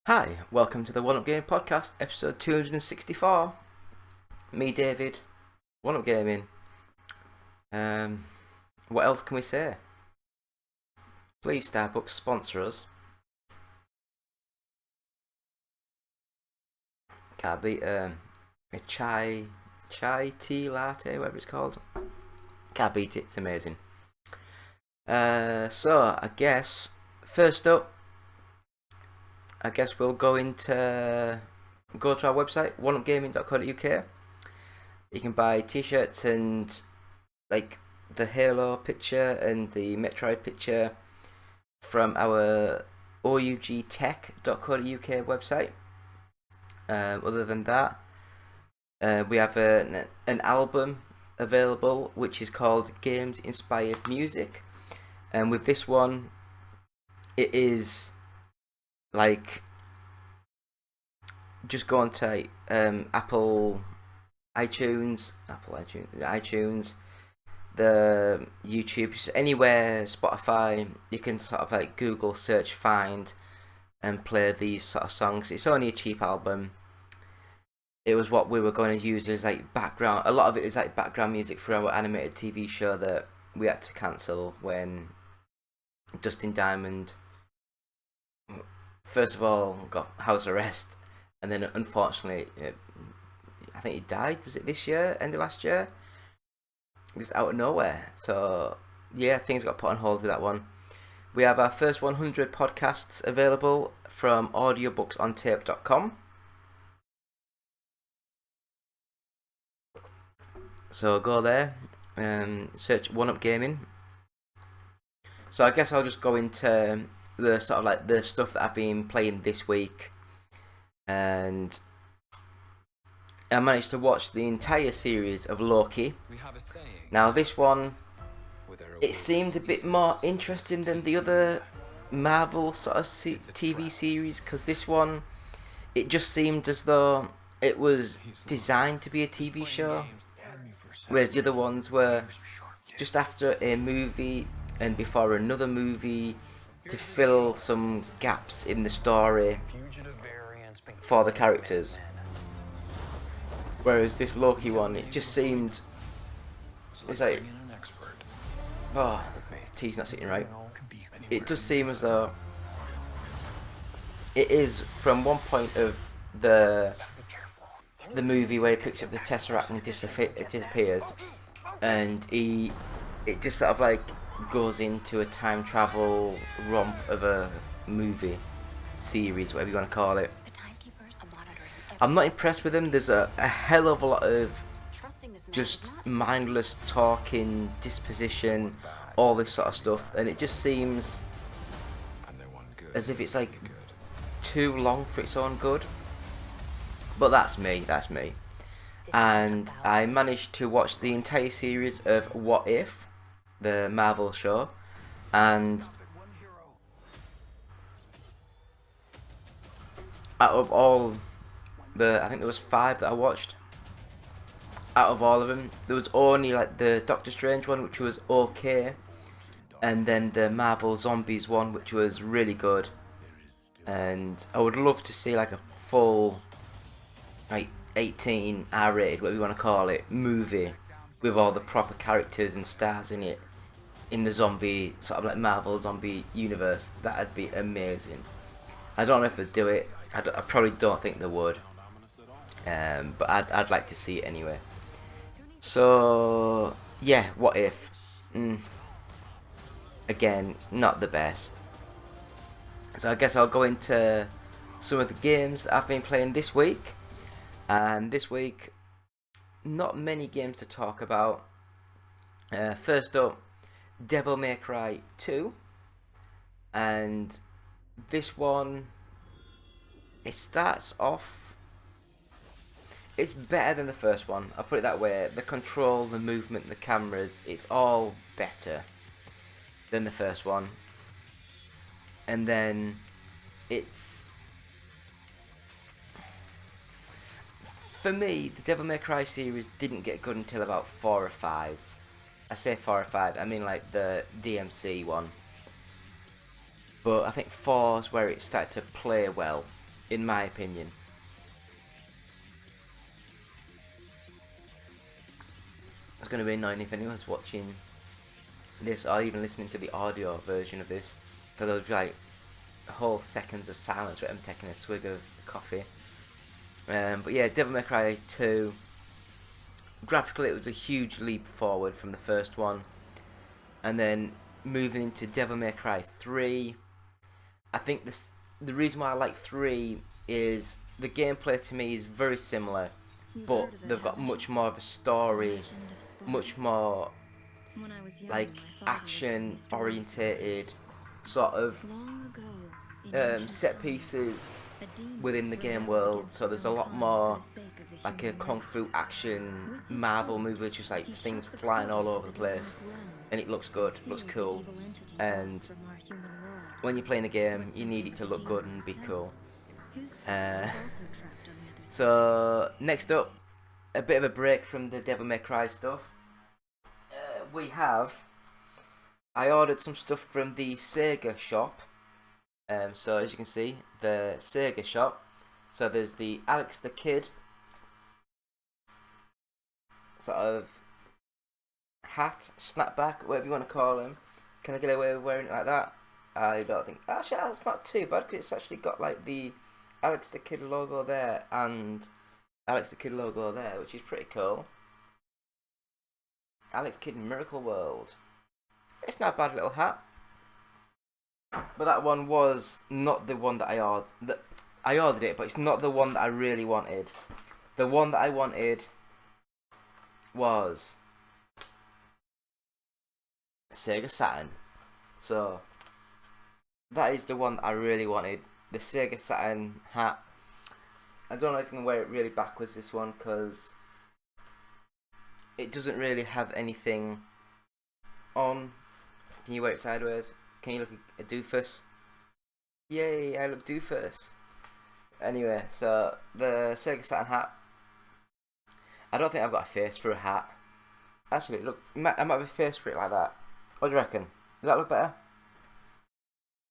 Hi, welcome to the One Up Gaming Podcast, episode 264. Me, David, One Up Gaming. What else can we say? Please, Starbucks, sponsor us. Can't beat a chai tea latte, whatever it's called. Can't beat it, it's amazing. So, I guess, first up, we'll go to our website, oneupgaming.co.uk. You can buy t-shirts and like the Halo picture and the Metroid picture from our ougtech.co.uk website. Other than that, we have an album available which is called Games Inspired Music, and with this one it is like just go on to Apple iTunes, the YouTube, just anywhere, Spotify, you can sort of like Google search, find and play these sort of songs. It's only a cheap album. It was what we were going to use as like background. A lot of it is like background music for our animated TV show that we had to cancel when Dustin Diamond first of all got house arrest, and then unfortunately I think he died. Was it this year? End of last year? Just out of nowhere. So yeah, things got put on hold with that one. We have our first 100 podcasts available from audiobooksontape.com. So go there and search One Up Gaming. So I guess I'll just go into the sort of like the stuff that I've been playing this week, and I managed to watch the entire series of LOKI. Now this one, it seemed a bit more interesting than the other Marvel sort of TV series, because this one, it just seemed as though it was designed to be a TV show, whereas the other ones were just after a movie and before another movie to fill some gaps in the story for the characters. Whereas this LOKI one, it just seemed, it's like, oh, T's not sitting right. It does seem as though it is from one point of the movie where he picks up the Tesseract and it disappears, and it just sort of like goes into a time travel romp of a movie series, whatever you want to call it. I'm not impressed with them. There's a hell of a lot of just mindless talking, disposition, all this sort of stuff, and it just seems as if it's like too long for its own good. But that's me. And I managed to watch the entire series of What If, the Marvel show, and out of all I think there was 5 that I watched. Out of all of them, there was only like the Doctor Strange one, which was okay, and then the Marvel Zombies one, which was really good. And I would love to see like a full, like 18 R-rated, whatever you want to call it, movie with all the proper characters and stars in it, in the zombie sort of like Marvel zombie universe. That'd be amazing. I don't know if they'd do it. I probably don't think they would. But I'd like to see it anyway. So yeah, What If? Again, it's not the best. So I guess I'll go into some of the games that I've been playing this week. And this week, not many games to talk about. First up, Devil May Cry 2. And this one, it starts off, it's better than the first one, I'll put it that way. The control, the movement, the cameras, it's all better than the first one. And then it's, for me, the Devil May Cry series didn't get good until about 4 or 5. I say 4 or 5, I mean like the DmC one. But I think 4's where it started to play well. in my opinion. It's going to be annoying if anyone's watching this or even listening to the audio version of this, because there'll be like whole seconds of silence where I'm taking a swig of coffee. But yeah, Devil May Cry 2, graphically it was a huge leap forward from the first one, and then moving into Devil May Cry 3, I think the reason why I like 3 is the gameplay to me is very similar, but they've got much more of a story, much more like action orientated sort of set pieces within the game world. So there's a lot more like a kung fu action Marvel movie, which is like things flying all over the place, and it looks good, looks cool, and when you're playing a game you need it to look good and be cool. So next up, a bit of a break from the Devil May Cry stuff. I ordered some stuff from the Sega Shop. So as you can see, the Sega Shop. So there's the Alex the Kid sort of hat, snapback, whatever you want to call him. Can I get away with wearing it like that? I don't think. Actually, that's not too bad, because it's actually got like the Alex the Kid logo there and Alex the Kid logo there, which is pretty cool. Alex Kidd Miracle World. It's not a bad little hat. But that one was not the one that I ordered. I ordered it, but it's not the one that I really wanted. The one that I wanted was Sega Saturn. So that is the one that I really wanted. The Sega Saturn hat. I don't know if you can wear it really backwards, this one, because it doesn't really have anything on. Can you wear it sideways? Can you look a doofus? Yay, I look doofus. Anyway, so the Sega Saturn hat. I don't think I've got a face for a hat. Actually, look, I might have a face for it like that. What do you reckon? Does that look better?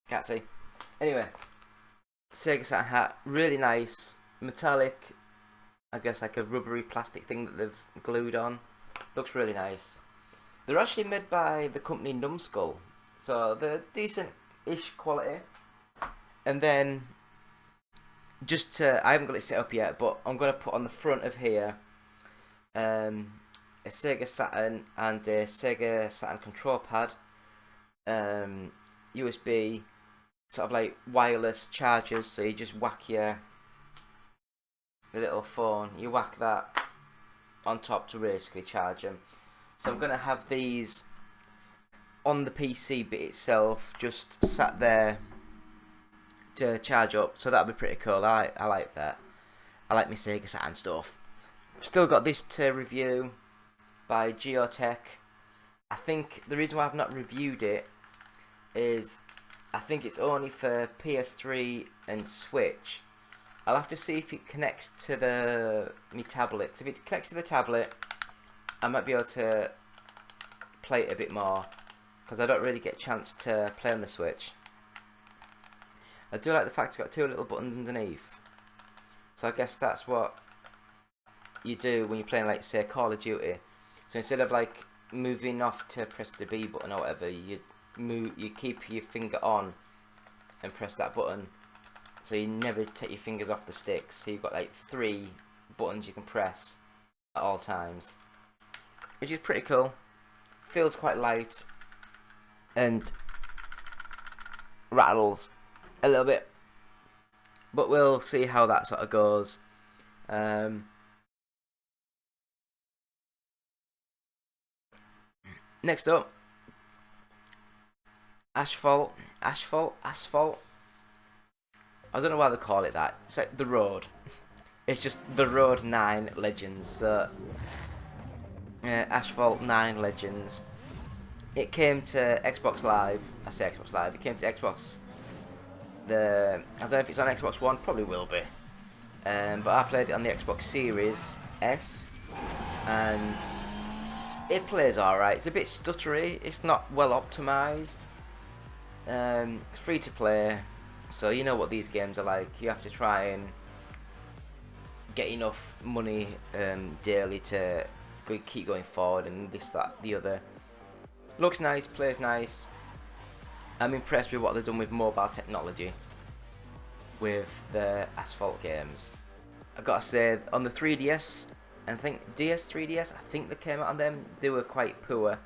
Can't see. Anyway, Sega Saturn hat, really nice, metallic. I guess like a rubbery plastic thing that they've glued on. Looks really nice. They're actually made by the company Numbskull, so they're decent-ish quality. And then, I haven't got it set up yet, but I'm going to put on the front of here a Sega Saturn and a Sega Saturn control pad, USB, sort of like wireless chargers, so you just whack the little phone, you whack that on top to basically charge them. So I'm going to have these on the PC bit itself, just sat there to charge up, so that'll be pretty cool. I like that. I like my Sega Saturn stuff. Still got this to review by Geotech. I think the reason why I've not reviewed it is I think it's only for PS3 and Switch. I'll have to see if it connects to my tablet. So if it connects to the tablet, I might be able to play it a bit more, because I don't really get a chance to play on the Switch. I do like the fact it's got two little buttons underneath. So I guess that's what you do when you're playing, like, say, Call of Duty. So instead of like moving off to press the B button or whatever, you keep your finger on and press that button. So you never take your fingers off the sticks. So you've got like 3 buttons you can press at all times, which is pretty cool. Feels quite light and rattles a little bit, but we'll see how that sort of goes. Next up, Asphalt. I don't know why they call it that. It's like The Road. It's just The Road 9 Legends. Asphalt 9 Legends. It came to Xbox Live. I say Xbox Live. It came to Xbox. I don't know if it's on Xbox One. Probably will be. But I played it on the Xbox Series S, and it plays alright. It's a bit stuttery. It's not well optimized. Free to play. So you know what these games are like. You have to try and get enough money daily to keep going forward, and this, that, the other. Looks nice, plays nice. I'm impressed with what they've done with mobile technology with the Asphalt games. I've got to say, on the 3DS, and I think DS, 3DS, I think they came out on them, they were quite poor.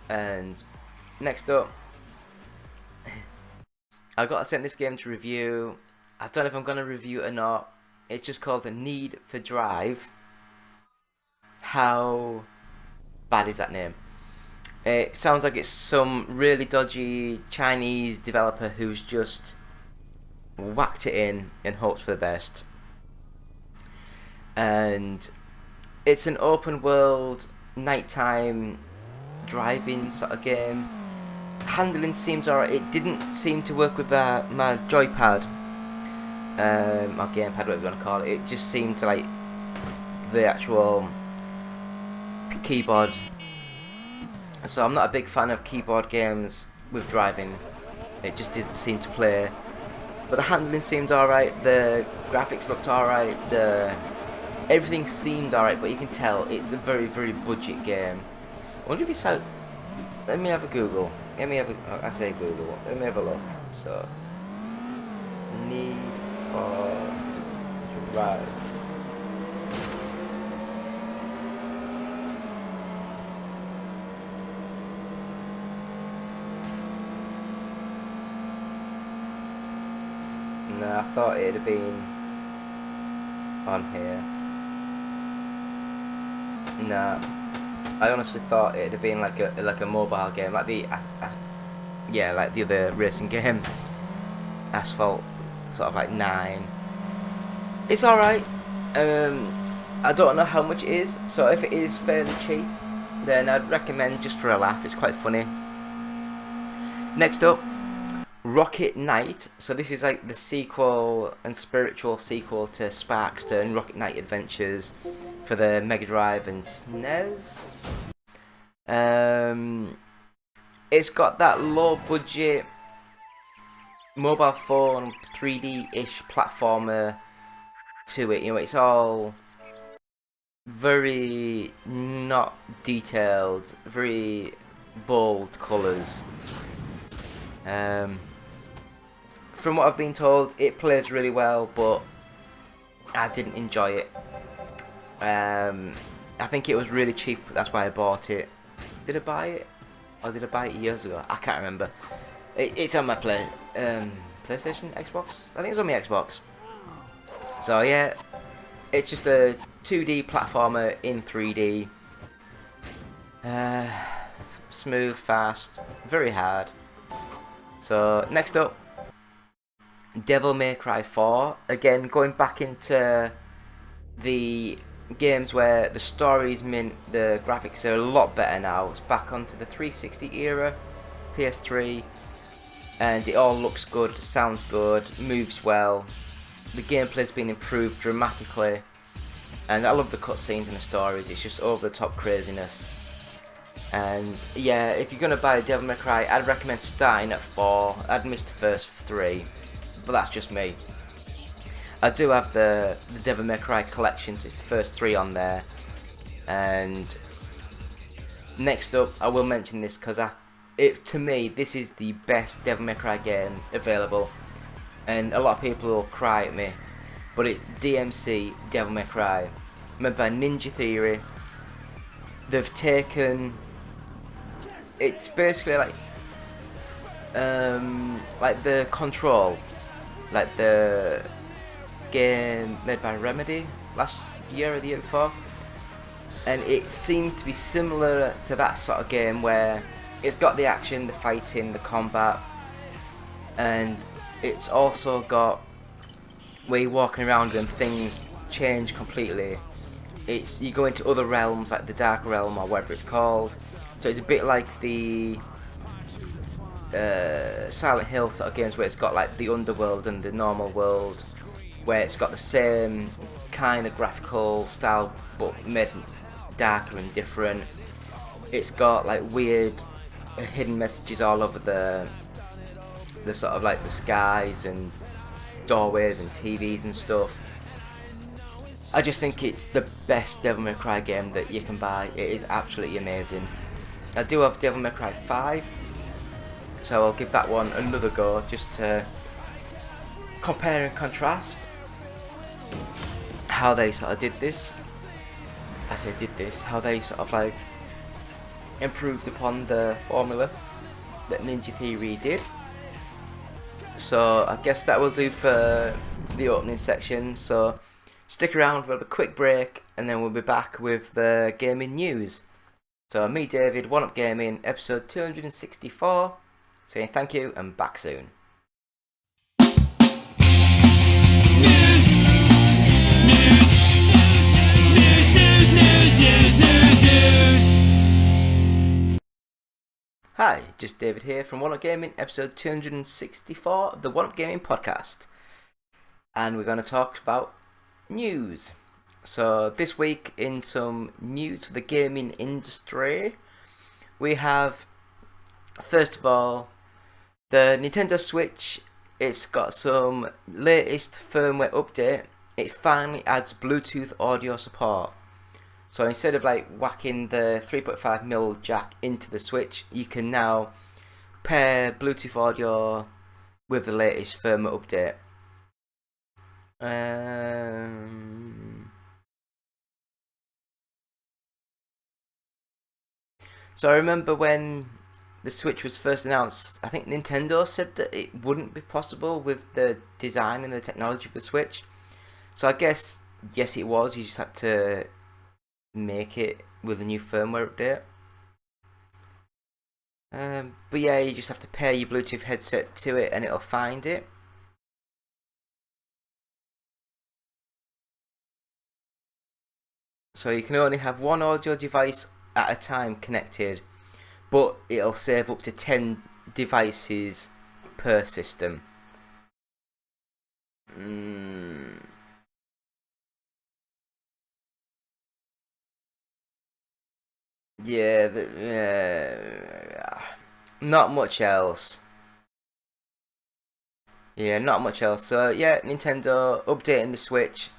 And next up, I got to send this game to review. I don't know if I'm going to review it or not. It's just called the Need for Drive. How bad is that name? It sounds like it's some really dodgy Chinese developer who's just whacked it in and hopes for the best. And it's an open world, nighttime driving sort of game. Handling seems alright. It didn't seem to work with my joypad, or gamepad, whatever you want to call it. It just seemed to like the actual keyboard. So I'm not a big fan of keyboard games with driving. It just didn't seem to play. But the handling seemed alright. The graphics looked alright. Everything seemed alright. But you can tell it's a very, very budget game. I wonder if it's out. Let me have a Google. Let me have a. I say Google. Let me have a look. So, Need for Drive. No, I thought it'd have been on here. No, I honestly thought it'd have been like a mobile game, like the yeah, like the other racing game, Asphalt, sort of like 9. It's alright. I don't know how much it is, so if it is fairly cheap, then I'd recommend just for a laugh. It's quite funny. Next up, Rocket Knight. So this is like the sequel and spiritual sequel to Sparkster and Rocket Knight Adventures for the Mega Drive and SNES. It's got that low budget mobile phone 3D-ish platformer to it. You know, it's all very not detailed, very bold colours. From what I've been told, it plays really well, but I didn't enjoy it. I think it was really cheap, that's why I bought it. Did I buy it? Or did I buy it years ago? I can't remember. It's on my PlayStation, Xbox? I think it's on my Xbox. So yeah, it's just a 2D platformer in 3D. Smooth, fast, very hard. So next up, Devil May Cry 4. Again, going back into the games where the story's mint, the graphics are a lot better now. It's back onto the 360 era, PS3, and it all looks good, sounds good, moves well. The gameplay's been improved dramatically, and I love the cutscenes and the stories. It's just over the top craziness. And yeah, if you're gonna buy Devil May Cry, I'd recommend starting at 4. I'd miss the first 3, but that's just me. I do have the Devil May Cry collection, so it's the first 3 on there. And next up, I will mention this because to me, this is the best Devil May Cry game available, and a lot of people will cry at me, but it's DmC Devil May Cry, made by Ninja Theory. They've taken, it's basically like the Control, like the game made by Remedy last year or the year before, and it seems to be similar to that sort of game where it's got the action, the fighting, the combat, and it's also got where you're walking around and things change completely. You go into other realms, like the Dark Realm or whatever it's called. So it's a bit like the Silent Hill sort of games where it's got like the underworld and the normal world, where it's got the same kind of graphical style but made darker and different. It's got like weird hidden messages all over the sort of like the skies and doorways and TVs and stuff. I just think it's the best Devil May Cry game that you can buy. It is absolutely amazing. I do have Devil May Cry 5, so I'll give that one another go just to compare and contrast how they sort of did this. I say did this, how they sort of like improved upon the formula that Ninja Theory did. So I guess that will do for the opening section. So stick around, we'll have a quick break and then we'll be back with the gaming news. So me, David, One Up Gaming, episode 264, saying thank you and back soon. Hi, just David here from One Up Gaming, episode 264 of the One Up Gaming podcast. And we're going to talk about news. So this week in some news for the gaming industry, we have, first of all, the Nintendo Switch. It's got some latest firmware update. It finally adds Bluetooth audio support. So instead of like whacking the 3.5mm jack into the Switch, you can now pair Bluetooth audio with the latest firmware update. So I remember when the Switch was first announced, I think Nintendo said that it wouldn't be possible with the design and the technology of the Switch. So I guess, yes it was, you just had to make it with a new firmware update. But yeah, you just have to pair your Bluetooth headset to it and it'll find it. So you can only have one audio device at a time connected, but it'll save up to 10 devices per system. Yeah, not much else. Yeah, not much else. So yeah, Nintendo updating the Switch.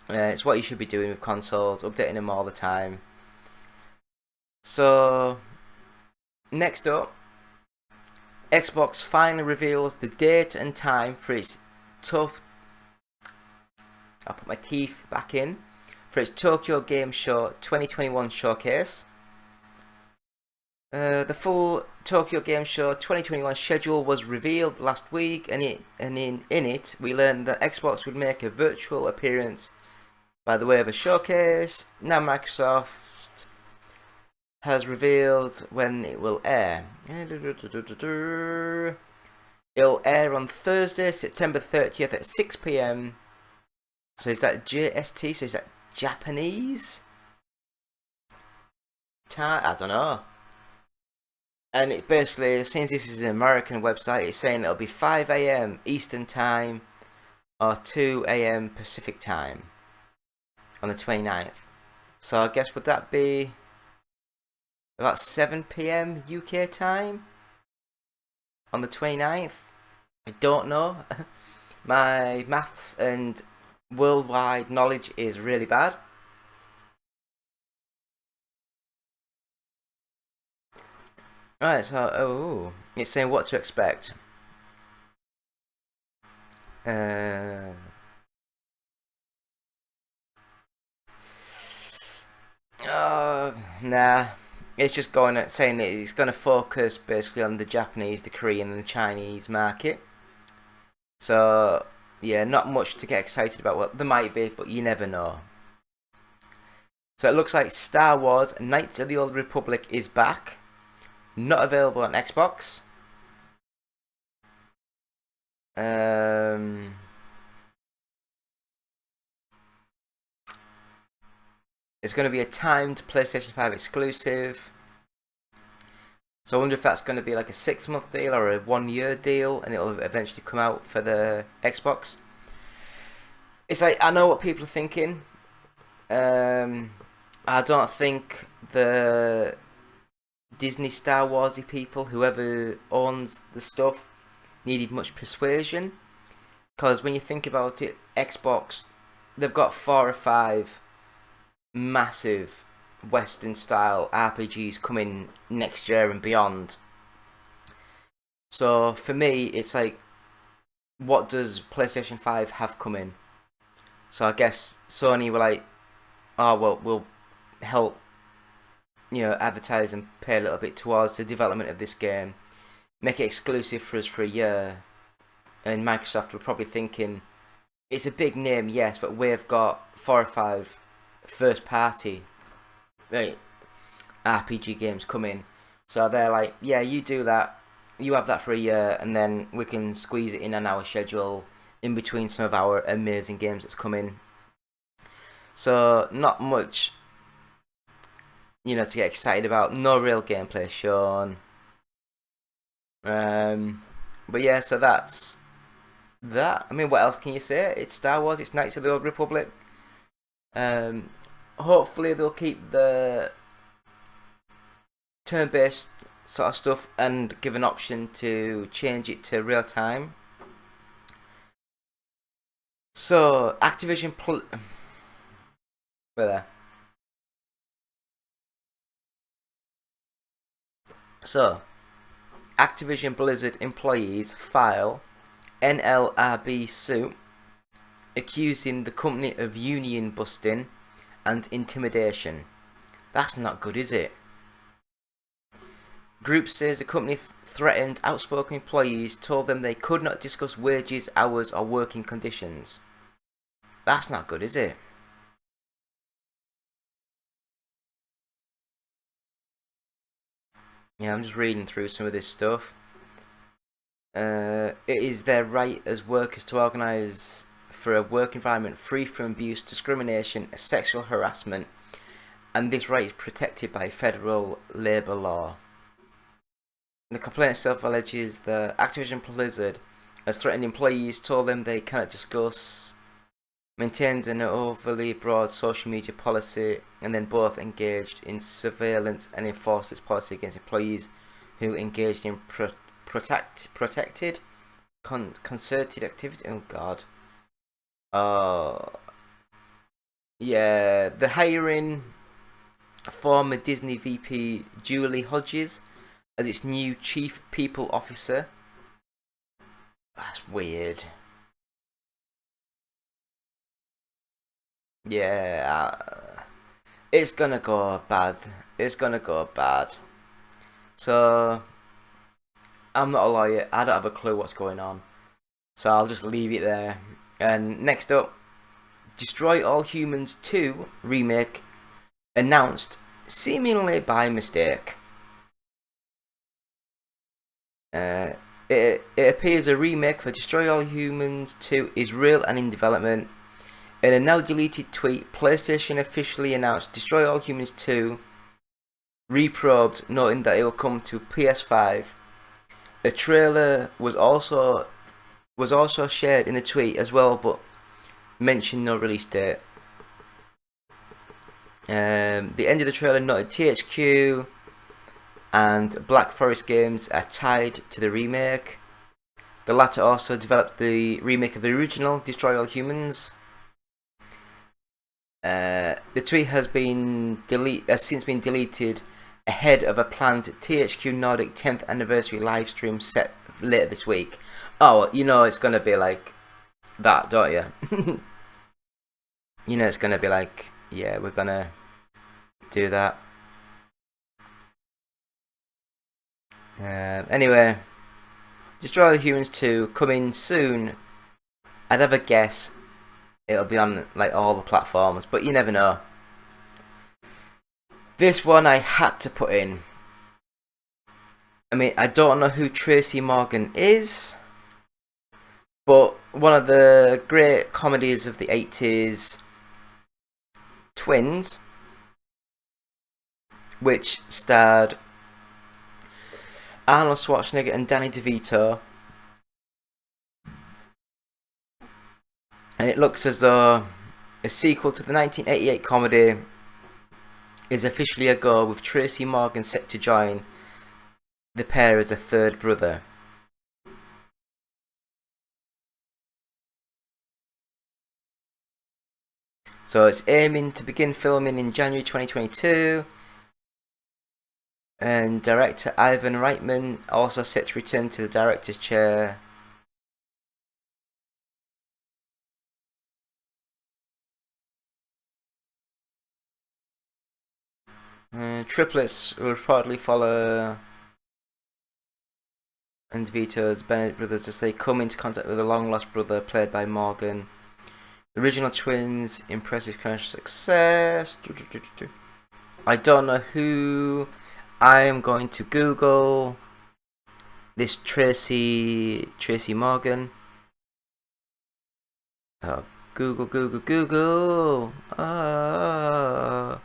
It's what you should be doing with consoles, updating them all the time. So next up, Xbox finally reveals the date and time for its I'll put my teeth back in. For its Tokyo Game Show 2021 showcase. The full Tokyo Game Show 2021 schedule was revealed last week, and in it we learned that Xbox would make a virtual appearance by the way of a showcase. Now Microsoft has revealed when it will air. It'll air on Thursday, September 30th at 6 PM. So is that JST? So is that Japanese time? I don't know. And it basically, since this is an American website, it's saying it'll be 5 AM Eastern time or 2 AM Pacific time on the 29th. So I guess would that be about 7 PM UK time on the 29th? I don't know. My maths and worldwide knowledge is really bad. Right, so it's saying what to expect. Nah. It's just saying that it's going to focus basically on the Japanese, the Korean, and the Chinese market. So yeah, not much to get excited about. Well, there might be, but you never know. So it looks like Star Wars Knights of the Old Republic is back. Not available on Xbox. It's going to be a timed PlayStation 5 exclusive. So I wonder if that's going to be like a 6-month deal or a 1-year deal, and it'll eventually come out for the Xbox. It's like, I know what people are thinking. I don't think the Disney Star Warsy people, whoever owns the stuff, needed much persuasion. Because when you think about it, Xbox, they've got 4 or 5 massive Western style RPGs coming next year and beyond. So for me, it's like, what does PlayStation 5 have coming? So I guess Sony were like, oh well, we'll help, advertise and pay a little bit towards the development of this game, make it exclusive for us for a year. And Microsoft were probably thinking, it's a big name, yes, but we've got 4 or 5 first party RPG games coming. So they're like, yeah, you do that, you have that for a year, and then we can squeeze it in on our schedule in between some of our amazing games that's coming. So not much, to get excited about. No real gameplay shown. But yeah, so that's that. I mean, what else can you say? It's Star Wars. It's Knights of the Old Republic. Hopefully they'll keep the turn-based sort of stuff and give an option to change it to real time. So Activision there. So Activision Blizzard employees file NLRB suit accusing the company of union busting and intimidation. That's not good, is it? Group says the company threatened outspoken employees, told them they could not discuss wages, hours or working conditions. That's not good, is it? Yeah, I'm just reading through some of this stuff. It is their right as workers to organise for a work environment free from abuse, discrimination, sexual harassment, and this right is protected by federal labour law. The complaint itself alleges that Activision Blizzard has threatened employees, told them they cannot discuss, maintains an overly broad social media policy, and then both engaged in surveillance and enforced its policy against employees who engaged in concerted activity. Oh God. Yeah, the hiring former Disney VP Julie Hodges as its new chief people officer. That's weird. Yeah, it's gonna go bad. It's gonna go bad. So I'm not a lawyer. I don't have a clue what's going on. So I'll just leave it there. And next up, Destroy All Humans 2 remake announced seemingly by mistake. It appears a remake for Destroy All Humans 2 is real and in development. In a now deleted tweet, PlayStation officially announced Destroy All Humans 2 reprobed, noting that it will come to PS5. A trailer was also shared in the tweet as well, but mentioned no release date. The end of the trailer noted THQ and Black Forest Games are tied to the remake. The latter also developed the remake of the original Destroy All Humans. The tweet has since been deleted ahead of a planned THQ Nordic 10th anniversary livestream set later this week. Oh, it's gonna be like that, don't you? It's gonna be like, yeah, we're gonna do that. Anyway, Destroy the Humans 2 coming soon. I'd have a guess it'll be on like all the platforms, but you never know. This one I had to put in. I mean, I don't know who Tracy Morgan is, but one of the great comedies of the 80s, Twins, which starred Arnold Schwarzenegger and Danny DeVito, and it looks as though a sequel to the 1988 comedy is officially a go, with Tracy Morgan set to join the pair as a third brother. So it's aiming to begin filming in January 2022. And director Ivan Reitman also set to return to the director's chair. Triplets will reportedly follow and Vito's Bennett brothers as they come into contact with a long-lost brother played by Morgan. The original twins' impressive commercial success. I don't know who. I am going to Google this Tracy Morgan. Oh, Google. Ah.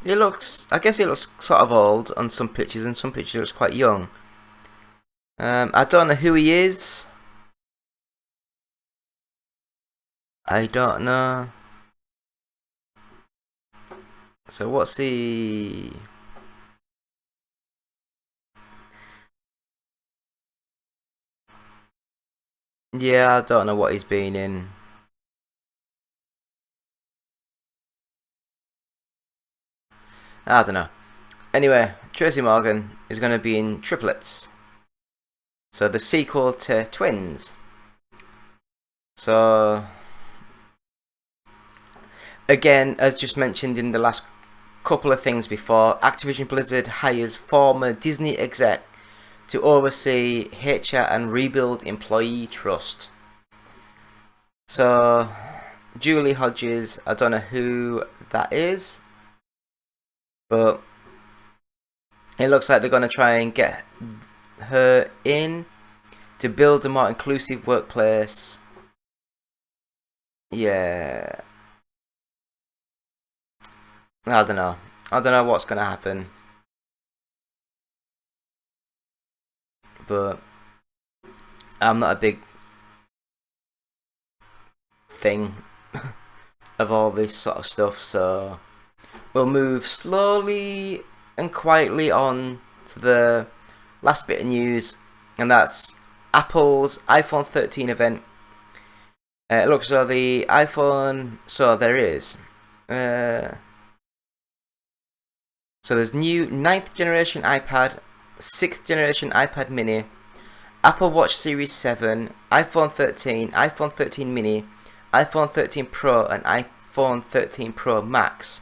It looks. I guess it looks sort of old on some pictures, and some pictures it looks quite young. I don't know who he is. I don't know. So what's he? Yeah, I don't know what he's been in. I don't know. Anyway, Tracy Morgan is going to be in Triplets. So the sequel to Twins. So again, as just mentioned in the last couple of things before, Activision Blizzard hires former Disney exec to oversee HR and rebuild employee trust. So Julie Hodges, I don't know who that is, but it looks like they're going to try and get her in to build a more inclusive workplace. Yeah. I don't know. I don't know what's going to happen. But I'm not a big thing of all this sort of stuff, so we'll move slowly and quietly on to the last bit of news, and that's Apple's iPhone 13 event. It looks like the iPhone, so there is. So there's new 9th generation iPad, 6th generation iPad mini, Apple Watch Series 7, iPhone 13, iPhone 13 mini, iPhone 13 Pro and iPhone 13 Pro Max.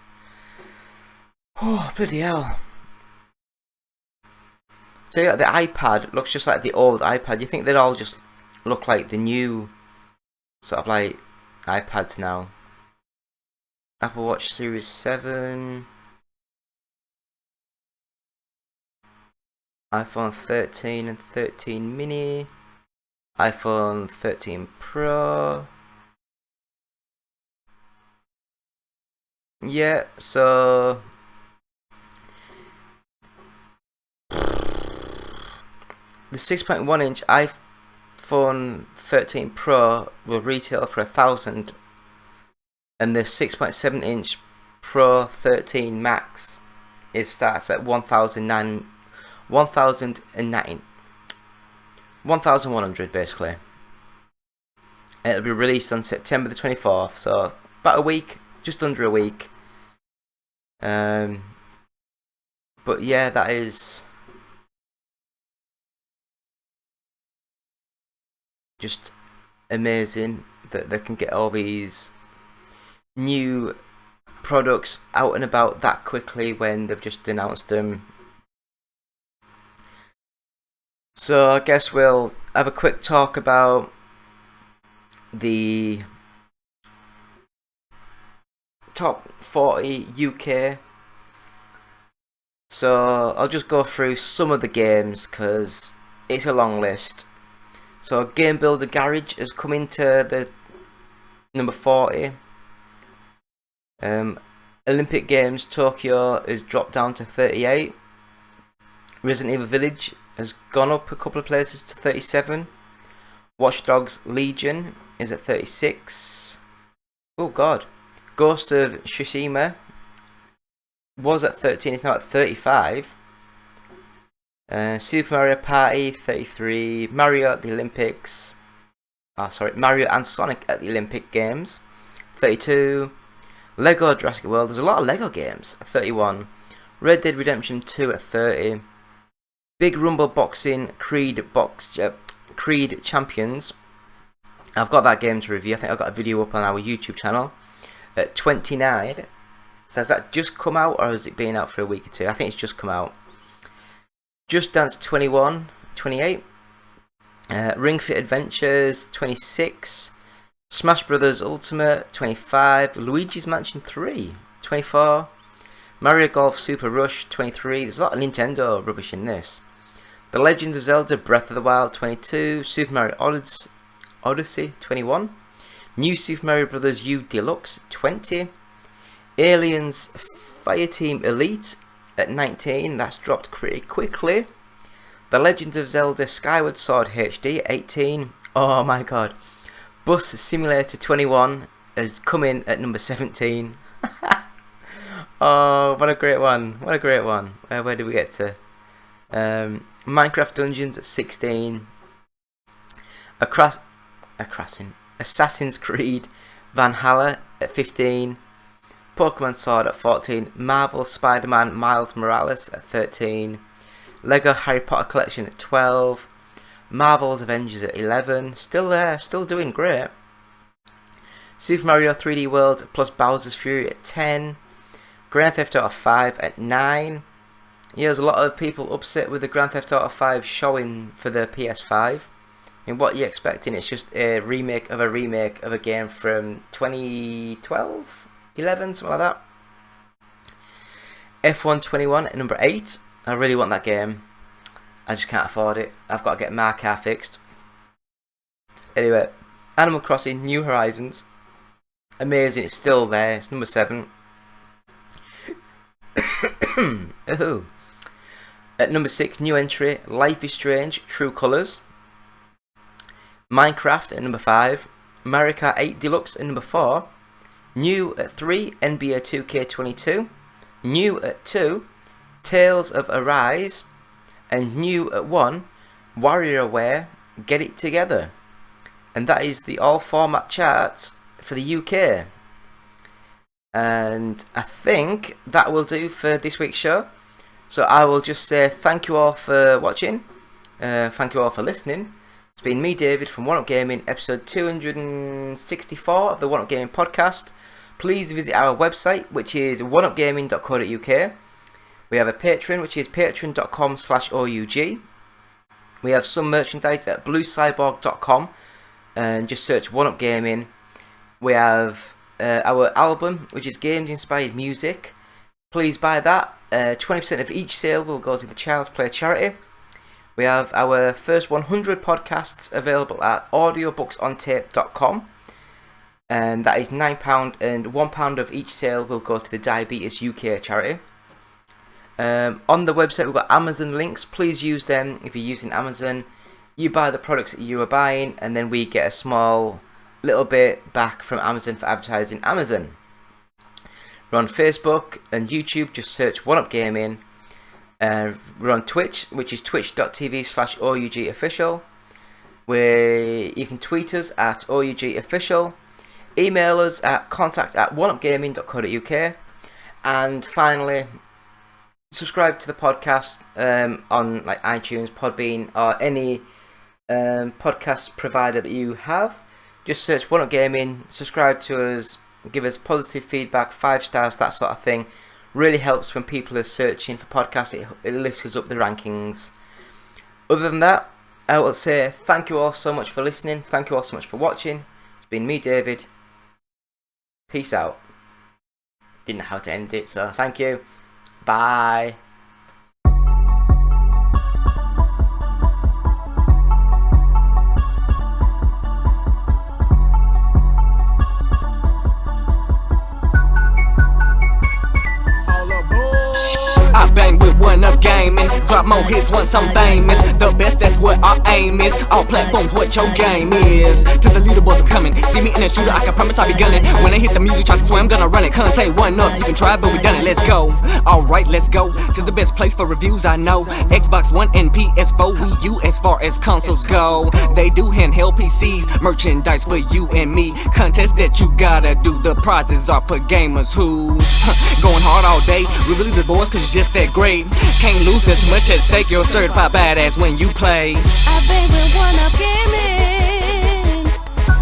Oh, bloody hell. So yeah, the iPad looks just like the old iPad. You think they'd all just look like the new sort of like iPads now. Apple Watch Series 7, iPhone 13 and 13 mini, iPhone 13 Pro. Yeah, so the 6.1 inch iPhone 13 Pro will retail for $1,000, and the 6.7 inch Pro 13 Max starts at $1,100 basically. It'll be released on September the 24th, so about a week, just under a week. But yeah, that is just amazing that they can get all these new products out and about that quickly when they've just announced them. So I guess we'll have a quick talk about the top 40 UK. So I'll just go through some of the games because it's a long list. So Game Builder Garage has come into the number 40. Olympic Games Tokyo has dropped down to 38. Resident Evil Village has gone up a couple of places to 37. Watch Dogs Legion is at 36. Oh god. Ghost of Tsushima was at 13, it's now at 35. Super Mario Party, 33. Mario at the Olympics. Mario and Sonic at the Olympic Games, 32. Lego Jurassic World, there's a lot of Lego games, 31. Red Dead Redemption 2 at 30. Big Rumble Boxing, Creed Champions. I've got that game to review. I think I've got a video up on our YouTube channel at 29. So has that just come out, or has it been out for a week or two? I think it's just come out. Just Dance 21, 28. Ring Fit Adventures 26. Smash Brothers Ultimate 25. Luigi's Mansion 3 24. Mario Golf Super Rush 23. There's a lot of Nintendo rubbish in this. The Legend of Zelda Breath of the Wild 22. Super Mario Odyssey 21. New Super Mario Bros. U Deluxe 20. Aliens Fireteam Elite at 19. That's dropped pretty quickly. The Legend of Zelda Skyward Sword HD at 18. Oh my god. Bus Simulator 21 has come in at number 17. Oh, what a great one. What a great one. Where did we get to? Minecraft Dungeons at 16. Assassin's Creed Valhalla at 15. Pokemon Sword at 14. Marvel Spider-Man Miles Morales at 13. Lego Harry Potter Collection at 12. Marvel's Avengers at 11. Still there, still doing great. Super Mario 3D World plus Bowser's Fury at 10. Grand Theft Auto 5 at 9. Yeah, there's a lot of people upset with the Grand Theft Auto 5 showing for the PS5. I mean, what are you expecting? It's just a remake of a game from 2012? 11, something like that. F1 21 at number 8. I really want that game. I just can't afford it. I've got to get my car fixed. Anyway, Animal Crossing New Horizons. Amazing, it's still there. It's number 7. Oh. At number 6, new entry, Life is Strange True Colours. Minecraft at number 5. Mario Kart 8 Deluxe at number 4. New at 3, NBA 2K22. New at 2, Tales of Arise. And new at 1, WarioWare Get It Together. And that is the all format charts for the UK. And I think that will do for this week's show. So I will just say thank you all for watching. Thank you all for listening. It's been me, David, from One Up Gaming, episode 264 of the One Up Gaming podcast. Please visit our website, which is oneupgaming.co.uk. We have a Patreon, which is patreon.com/OUG. We have some merchandise at bluecyborg.com, and just search One Up Gaming. We have our album, which is Games Inspired Music. Please buy that. 20% of each sale will go to the Child's Play charity. We have our first 100 podcasts available at audiobooksontape.com. And that is £9, and £1 of each sale will go to the Diabetes UK charity. On the website we've got Amazon links. Please use them if you're using Amazon. You buy the products that you are buying, and then we get a small little bit back from Amazon for advertising Amazon. We're on Facebook and YouTube, just search One Up Gaming. We're on Twitch, which is twitch.tv/OUGofficial, where you can tweet us at OUGofficial. Email us at contact@oneupgaming.co.uk. And finally, subscribe to the podcast on like iTunes, Podbean, or any podcast provider that you have. Just search One Up Gaming, subscribe to us, give us positive feedback, 5 stars, that sort of thing. Really helps when people are searching for podcasts. It lifts us up the rankings. Other than that, I will say thank you all so much for listening. Thank you all so much for watching. It's been me, David. Peace out. Didn't know how to end it, so thank you. Bye. I bang with One Up Gaming, drop more hits once I'm famous. The best, that's what our aim is. All platforms, what your game is. To the leaderboards, I'm coming. See me in a shooter, I can promise I'll be gunning. When I hit the music, try to swear I'm gonna run it. Can't say One Up, you can try, but we done it. Let's go. Alright, let's go to the best place for reviews I know. Xbox One and PS4, Wii U as far as consoles go. They do handheld PCs, merchandise for you and me. Contest that you gotta do, the prizes are for gamers who going hard all day. We really the boys cause it's just that great. Can't lose, there's too much at stake. You're a certified badass when you play. I bang with One Up Gaming.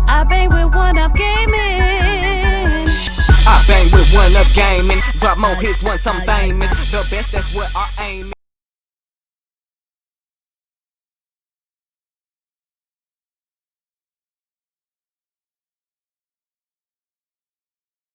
I bang with One Up Gaming. I bang with One Up Gaming, drop more hits once I'm famous. The best, that's what our aim is.